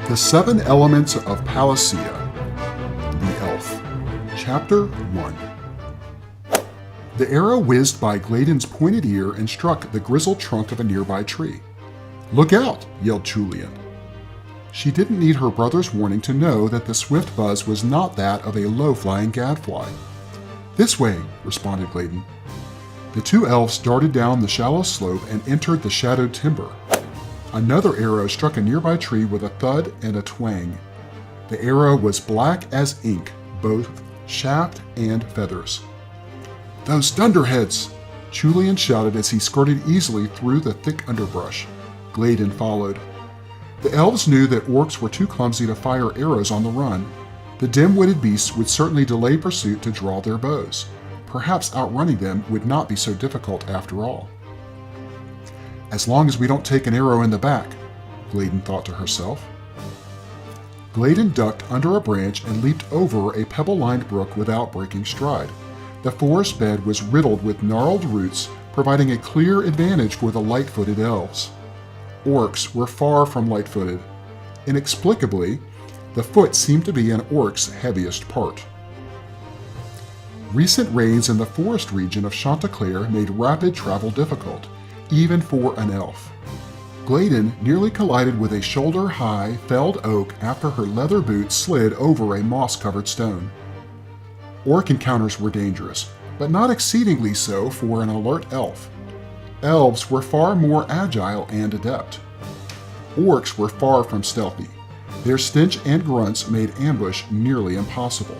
The 7 Elements of Palacea, the Elf. Chapter 1. The arrow whizzed by Gladen's pointed ear and struck the grizzled trunk of a nearby tree. "Look out!" yelled Julian. She didn't need her brother's warning to know that the swift buzz was not that of a low-flying gadfly. "This way," responded Gladen. The 2 elves darted down the shallow slope and entered the shadowed timber. Another arrow struck a nearby tree with a thud and a twang. The arrow was black as ink, both shaft and feathers. "Those dunderheads!" Julian shouted as he skirted easily through the thick underbrush. Gladen followed. The elves knew that orcs were too clumsy to fire arrows on the run. The dim-witted beasts would certainly delay pursuit to draw their bows. Perhaps outrunning them would not be so difficult after all. "As long as we don't take an arrow in the back," Gladen thought to herself. Gladen ducked under a branch and leaped over a pebble-lined brook without breaking stride. The forest bed was riddled with gnarled roots, providing a clear advantage for the light-footed elves. Orcs were far from light-footed. Inexplicably, the foot seemed to be an orc's heaviest part. Recent rains in the forest region of Chanticleer made rapid travel difficult, even for an elf. Gladen nearly collided with a shoulder-high felled oak after her leather boots slid over a moss-covered stone. Orc encounters were dangerous, but not exceedingly so for an alert elf. Elves were far more agile and adept. Orcs were far from stealthy. Their stench and grunts made ambush nearly impossible.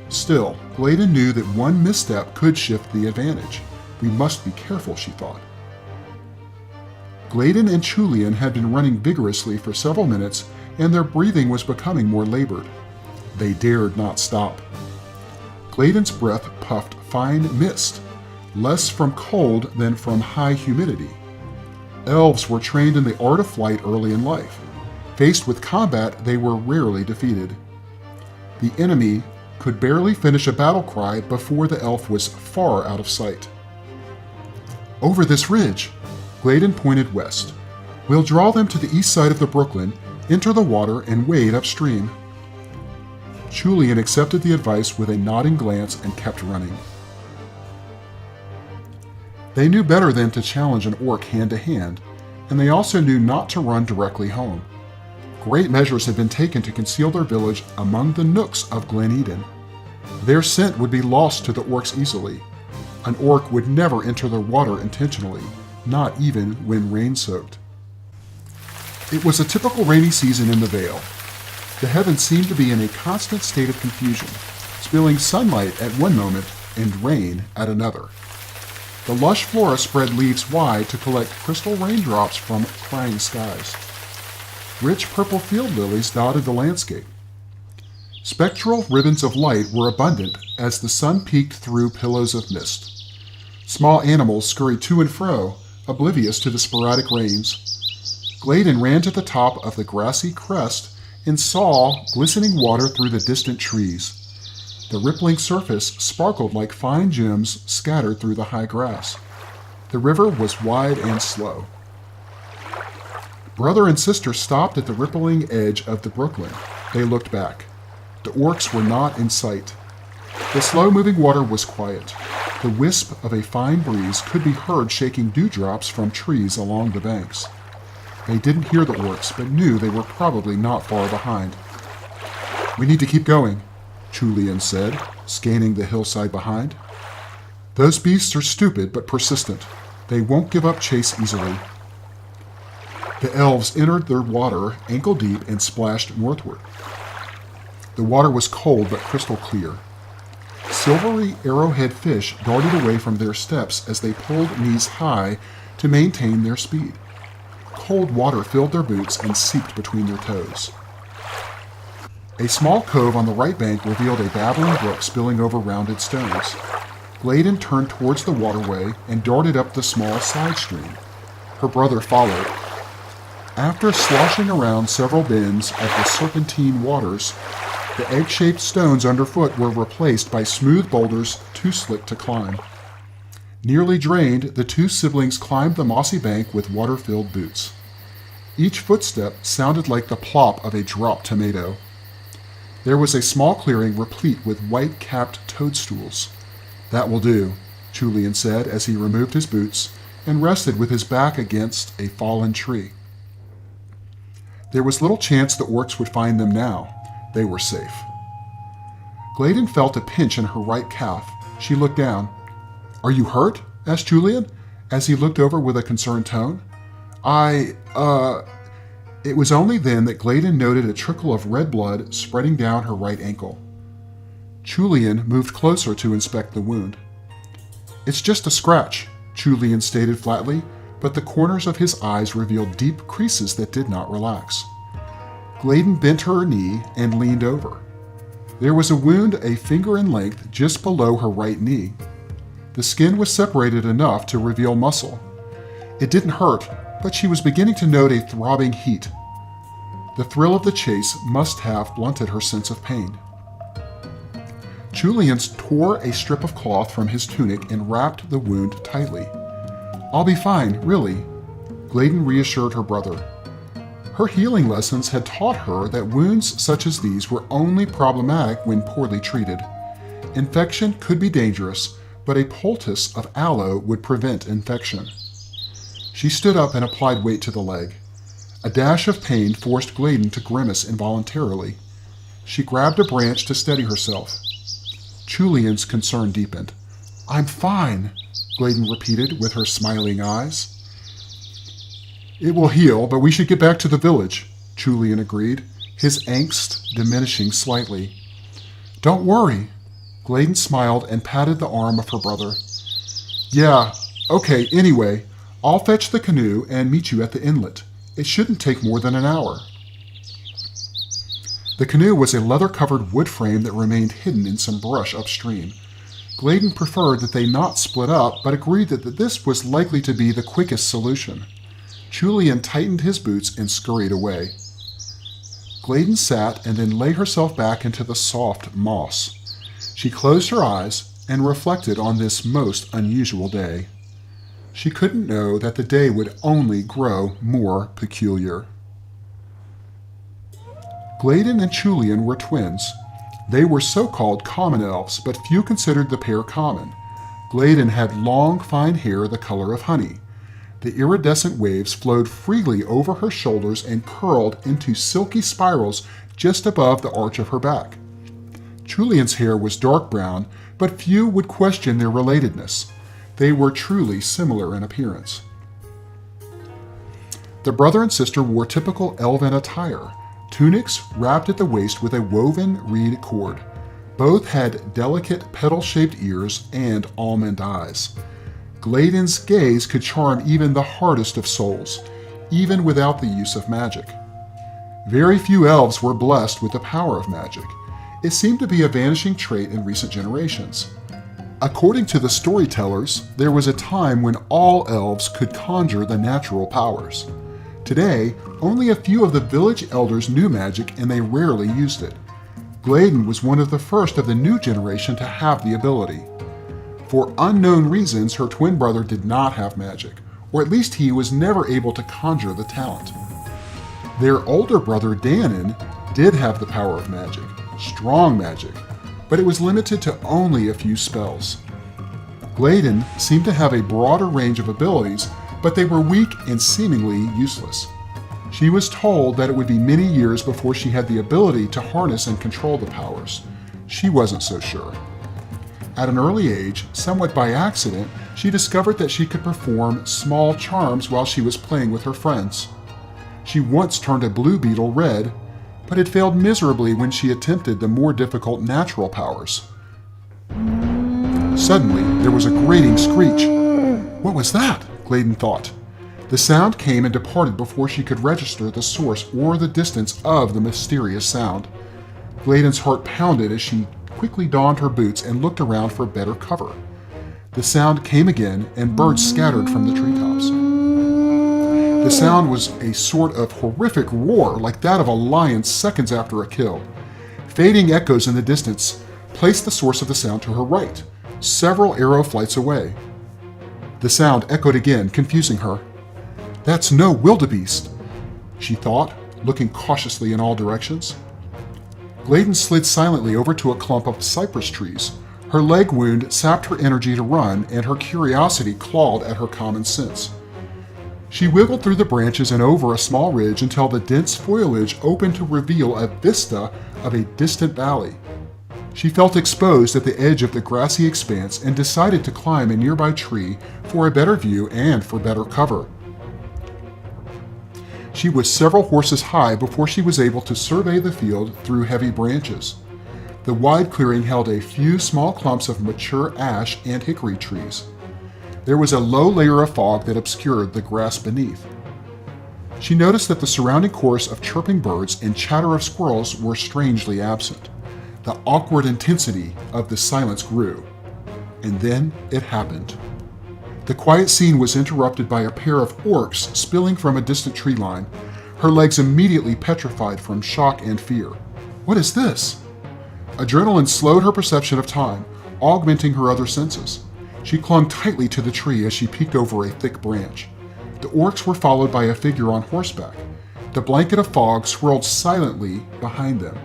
Still, Gladen knew that one misstep could shift the advantage. We must be careful, she thought. Gladen and Julian had been running vigorously for several minutes, and their breathing was becoming more labored. They dared not stop. Gladen's breath puffed fine mist, less from cold than from high humidity. Elves were trained in the art of flight early in life. Faced with combat, they were rarely defeated. The enemy could barely finish a battle cry before the elf was far out of sight. "Over this ridge," Gladen pointed west. "We'll draw them to the east side of the Brooklyn, enter the water, and wade upstream." Julian accepted the advice with a nodding glance and kept running. They knew better than to challenge an orc hand-to-hand, and they also knew not to run directly home. Great measures had been taken to conceal their village among the nooks of Glen Eden. Their scent would be lost to the orcs easily. An orc would never enter the water intentionally, not even when rain-soaked. It was a typical rainy season in the Vale. The heavens seemed to be in a constant state of confusion, spilling sunlight at one moment and rain at another. The lush flora spread leaves wide to collect crystal raindrops from crying skies. Rich purple field lilies dotted the landscape. Spectral ribbons of light were abundant as the sun peeked through pillows of mist. Small animals scurried to and fro, oblivious to the sporadic rains. Gladen ran to the top of the grassy crest and saw glistening water through the distant trees. The rippling surface sparkled like fine gems scattered through the high grass. The river was wide and slow. Brother and sister stopped at the rippling edge of the Brooklyn. They looked back. The orcs were not in sight. The slow-moving water was quiet. The wisp of a fine breeze could be heard shaking dewdrops from trees along the banks. They didn't hear the orcs, but knew they were probably not far behind. "We need to keep going," Julian said, scanning the hillside behind. "Those beasts are stupid but persistent. They won't give up chase easily." The elves entered their water ankle-deep and splashed northward. The water was cold but crystal clear. Silvery arrowhead fish darted away from their steps as they pulled knees high to maintain their speed. Cold water filled their boots and seeped between their toes. A small cove on the right bank revealed a babbling brook spilling over rounded stones. Gladen turned towards the waterway and darted up the small side stream. Her brother followed. After sloshing around several bends of the serpentine waters, the egg-shaped stones underfoot were replaced by smooth boulders too slick to climb. Nearly drained, the 2 siblings climbed the mossy bank with water-filled boots. Each footstep sounded like the plop of a dropped tomato. There was a small clearing replete with white-capped toadstools. "That will do," Julian said as he removed his boots and rested with his back against a fallen tree. There was little chance the orcs would find them now. They were safe. Gladen felt a pinch in her right calf. She looked down. "Are you hurt?" asked Julian, as he looked over with a concerned tone. It was only then that Gladen noted a trickle of red blood spreading down her right ankle. Julian moved closer to inspect the wound. "It's just a scratch," Julian stated flatly, but the corners of his eyes revealed deep creases that did not relax. Gladen bent her knee and leaned over. There was a wound a finger in length just below her right knee. The skin was separated enough to reveal muscle. It didn't hurt, but she was beginning to note a throbbing heat. The thrill of the chase must have blunted her sense of pain. Julian tore a strip of cloth from his tunic and wrapped the wound tightly. "I'll be fine, really," Gladen reassured her brother. Her healing lessons had taught her that wounds such as these were only problematic when poorly treated. Infection could be dangerous, but a poultice of aloe would prevent infection. She stood up and applied weight to the leg. A dash of pain forced Gladen to grimace involuntarily. She grabbed a branch to steady herself. Julian's concern deepened. "I'm fine," Gladen repeated with her smiling eyes. "It will heal, but we should get back to the village," Julian agreed, his angst diminishing slightly. "Don't worry." Gladen smiled and patted the arm of her brother. "Yeah, okay, anyway, I'll fetch the canoe and meet you at the inlet. It shouldn't take more than an hour." The canoe was a leather-covered wood frame that remained hidden in some brush upstream. Gladen preferred that they not split up, but agreed that this was likely to be the quickest solution. Julian tightened his boots and scurried away. Gladen sat and then lay herself back into the soft moss. She closed her eyes and reflected on this most unusual day. She couldn't know that the day would only grow more peculiar. Gladen and Julian were twins. They were so-called common elves, but few considered the pair common. Gladen had long, fine hair the color of honey. The iridescent waves flowed freely over her shoulders and curled into silky spirals just above the arch of her back. Julian's hair was dark brown, but few would question their relatedness. They were truly similar in appearance. The brother and sister wore typical elven attire, tunics wrapped at the waist with a woven reed cord. Both had delicate petal-shaped ears and almond eyes. Gladen's gaze could charm even the hardest of souls, even without the use of magic. Very few elves were blessed with the power of magic. It seemed to be a vanishing trait in recent generations. According to the storytellers, there was a time when all elves could conjure the natural powers. Today, only a few of the village elders knew magic and they rarely used it. Gladen was one of the first of the new generation to have the ability. For unknown reasons, her twin brother did not have magic, or at least he was never able to conjure the talent. Their older brother Danon did have the power of magic, strong magic, but it was limited to only a few spells. Gladen seemed to have a broader range of abilities, but they were weak and seemingly useless. She was told that it would be many years before she had the ability to harness and control the powers. She wasn't so sure. At an early age, somewhat by accident, she discovered that she could perform small charms while she was playing with her friends. She once turned a blue beetle red, but it failed miserably when she attempted the more difficult natural powers. Suddenly, there was a grating screech. What was that? Gladen thought. The sound came and departed before she could register the source or the distance of the mysterious sound. Gladen's heart pounded as she quickly donned her boots and looked around for better cover. The sound came again, and birds scattered from the treetops. The sound was a sort of horrific roar, like that of a lion seconds after a kill. Fading echoes in the distance placed the source of the sound to her right, several arrow flights away. The sound echoed again, confusing her. That's no wildebeest. she thought, looking cautiously in all directions. Gladen slid silently over to a clump of cypress trees. Her leg wound sapped her energy to run, and her curiosity clawed at her common sense. She wiggled through the branches and over a small ridge until the dense foliage opened to reveal a vista of a distant valley. She felt exposed at the edge of the grassy expanse and decided to climb a nearby tree for a better view and for better cover. She was several horses high before she was able to survey the field through heavy branches. The wide clearing held a few small clumps of mature ash and hickory trees. There was a low layer of fog that obscured the grass beneath. She noticed that the surrounding chorus of chirping birds and chatter of squirrels were strangely absent. The awkward intensity of the silence grew. And then it happened. The quiet scene was interrupted by a pair of orcs spilling from a distant tree line. Her legs immediately petrified from shock and fear. What is this? Adrenaline slowed her perception of time, augmenting her other senses. She clung tightly to the tree as she peeked over a thick branch. The orcs were followed by a figure on horseback. The blanket of fog swirled silently behind them.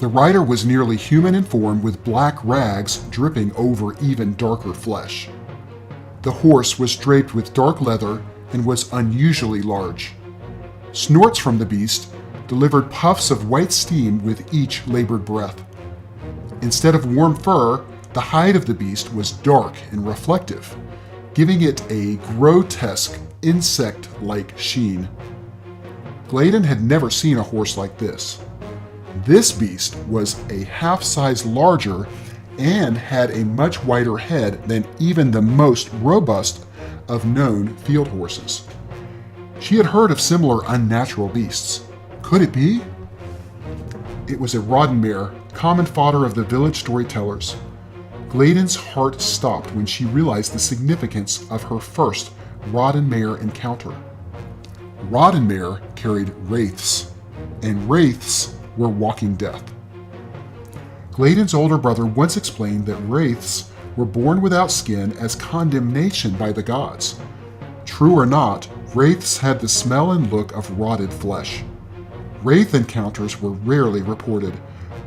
The rider was nearly human in form, with black rags dripping over even darker flesh. The horse was draped with dark leather and was unusually large. Snorts from the beast delivered puffs of white steam with each labored breath. Instead of warm fur, the hide of the beast was dark and reflective, giving it a grotesque, insect-like sheen. Gladen had never seen a horse like this. This beast was a half-size larger and had a much wider head than even the most robust of known field horses. She had heard of similar unnatural beasts. Could it be? It was a rodden mare, common fodder of the village storytellers. Gladen's heart stopped when she realized the significance of her first rodden mare encounter. Rodden mare carried wraiths, and wraiths were walking death. Gladen's older brother once explained that wraiths were born without skin as condemnation by the gods. True or not, wraiths had the smell and look of rotted flesh. Wraith encounters were rarely reported,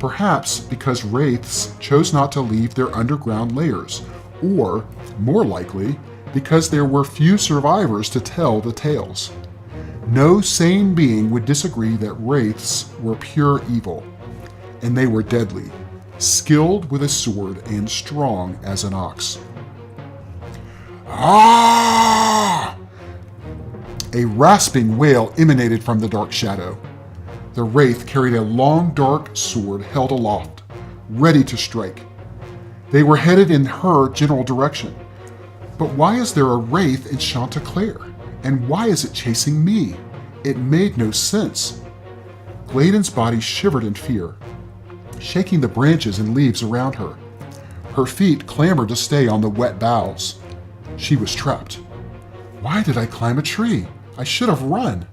perhaps because wraiths chose not to leave their underground lairs, or, more likely, because there were few survivors to tell the tales. No sane being would disagree that wraiths were pure evil, and they were deadly, skilled with a sword and strong as an ox. Ah! A rasping wail emanated from the dark shadow. The wraith carried a long, dark sword held aloft, ready to strike. They were headed in her general direction. But why is there a wraith in Chanticleer? And why is it chasing me? It made no sense. Gladen's body shivered in fear, shaking the branches and leaves around her. Her feet clamored to stay on the wet boughs. She was trapped. Why did I climb a tree? I should have run.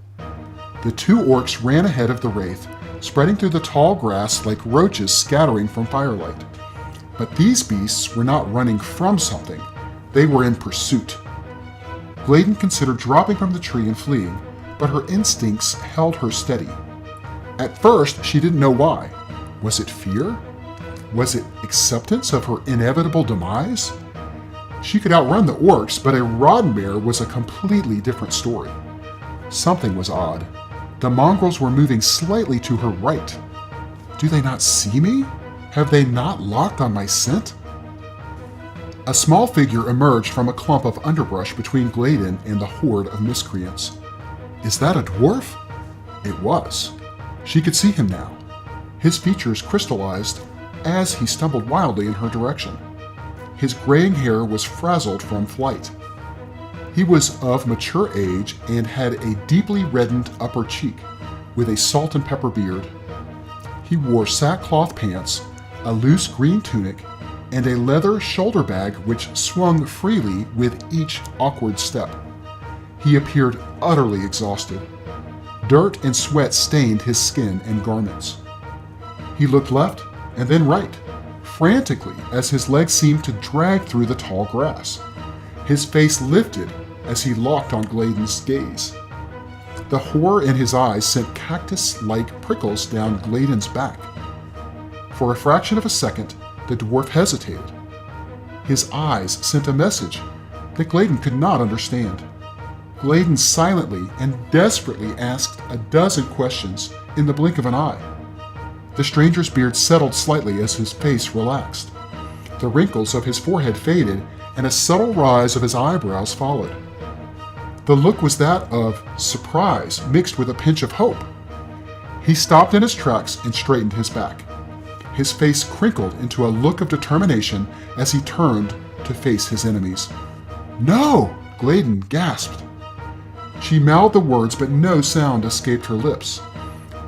The two orcs ran ahead of the wraith, spreading through the tall grass like roaches scattering from firelight. But these beasts were not running from something. They were in pursuit. Gladen considered dropping from the tree and fleeing, but her instincts held her steady. At first, she didn't know why. Was it fear? Was it acceptance of her inevitable demise? She could outrun the orcs, but a roddenmare was a completely different story. Something was odd. The mongrels were moving slightly to her right. Do they not see me? Have they not locked on my scent? A small figure emerged from a clump of underbrush between Gladen and the horde of miscreants. Is that a dwarf? It was. She could see him now. His features crystallized as he stumbled wildly in her direction. His graying hair was frazzled from flight. He was of mature age and had a deeply reddened upper cheek, with a salt and pepper beard. He wore sackcloth pants, a loose green tunic, and a leather shoulder bag which swung freely with each awkward step. He appeared utterly exhausted. Dirt and sweat stained his skin and garments. He looked left and then right, frantically as his legs seemed to drag through the tall grass. His face lifted as he locked on Gladen's gaze. The horror in his eyes sent cactus-like prickles down Gladen's back. For a fraction of a second, the dwarf hesitated. His eyes sent a message that Gladen could not understand. Gladen silently and desperately asked a dozen questions in the blink of an eye. The stranger's beard settled slightly as his face relaxed. The wrinkles of his forehead faded, and a subtle rise of his eyebrows followed. The look was that of surprise mixed with a pinch of hope. He stopped in his tracks and straightened his back. His face crinkled into a look of determination as he turned to face his enemies. "No!" Gladen gasped. She mouthed the words, but no sound escaped her lips.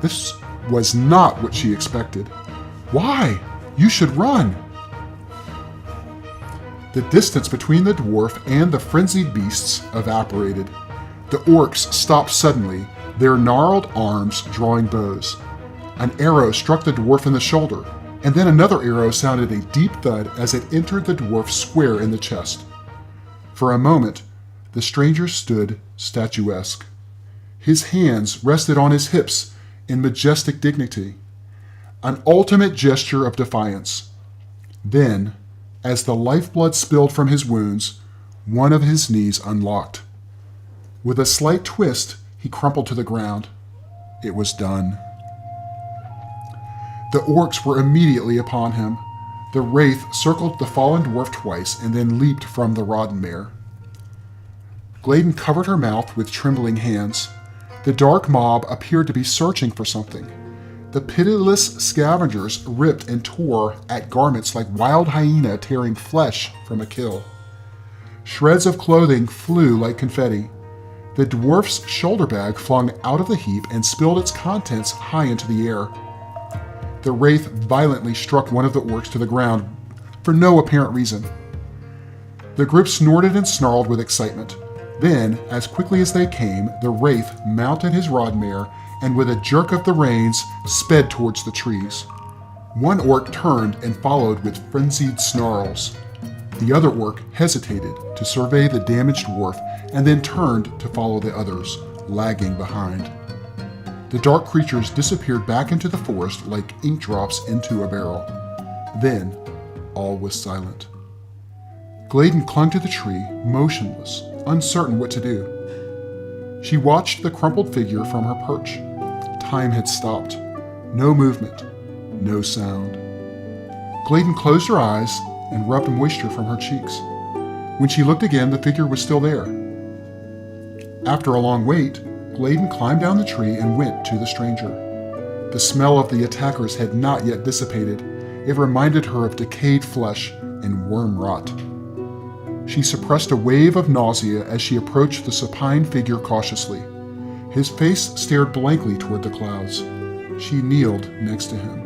This was not what she expected. "Why? You should run!" The distance between the dwarf and the frenzied beasts evaporated. The orcs stopped suddenly, their gnarled arms drawing bows. An arrow struck the dwarf in the shoulder, and then another arrow sounded a deep thud as it entered the dwarf square in the chest. For a moment, the stranger stood statuesque. His hands rested on his hips in majestic dignity, an ultimate gesture of defiance. Then, as the lifeblood spilled from his wounds, one of his knees unlocked. With a slight twist, he crumpled to the ground. It was done. The orcs were immediately upon him. The wraith circled the fallen dwarf twice and then leaped from the rodden mare. Gladen covered her mouth with trembling hands. The dark mob appeared to be searching for something. The pitiless scavengers ripped and tore at garments like wild hyena tearing flesh from a kill. Shreds of clothing flew like confetti. The dwarf's shoulder bag flung out of the heap and spilled its contents high into the air. The wraith violently struck one of the orcs to the ground for no apparent reason. The group snorted and snarled with excitement. Then, as quickly as they came, the wraith mounted his rod mare and with a jerk of the reins sped towards the trees. One orc turned and followed with frenzied snarls. The other orc hesitated to survey the damaged dwarf and then turned to follow the others, lagging behind. The dark creatures disappeared back into the forest like ink drops into a barrel. Then, all was silent. Gladen clung to the tree, motionless, uncertain what to do. She watched the crumpled figure from her perch. Time had stopped. No movement, no sound. Gladen closed her eyes and rubbed moisture from her cheeks. When she looked again, the figure was still there. After a long wait, Gladen climbed down the tree and went to the stranger. The smell of the attackers had not yet dissipated. It reminded her of decayed flesh and worm rot. She suppressed a wave of nausea as she approached the supine figure cautiously. His face stared blankly toward the clouds. She kneeled next to him.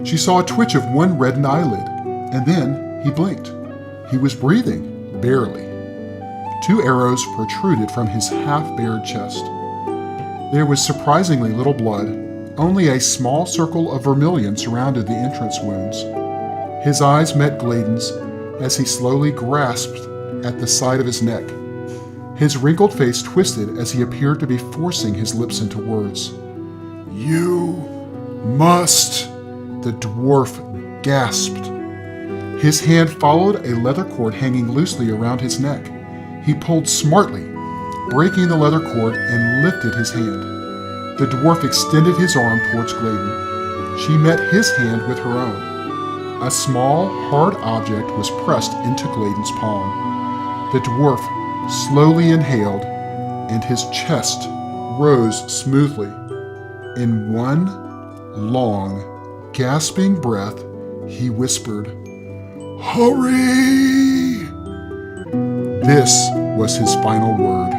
She saw a twitch of one reddened eyelid, and then he blinked. He was breathing, barely. 2 arrows protruded from his half-bared chest. There was surprisingly little blood. Only a small circle of vermilion surrounded the entrance wounds. His eyes met Gladen's as he slowly grasped at the side of his neck. His wrinkled face twisted as he appeared to be forcing his lips into words. "You must," the dwarf gasped. His hand followed a leather cord hanging loosely around his neck. He pulled smartly, breaking the leather cord, and lifted his hand. The dwarf extended his arm towards Gladen. She met his hand with her own. A small, hard object was pressed into Gladen's palm. The dwarf slowly inhaled, and his chest rose smoothly. In one long, gasping breath, he whispered, "Hurry!" This was his final word.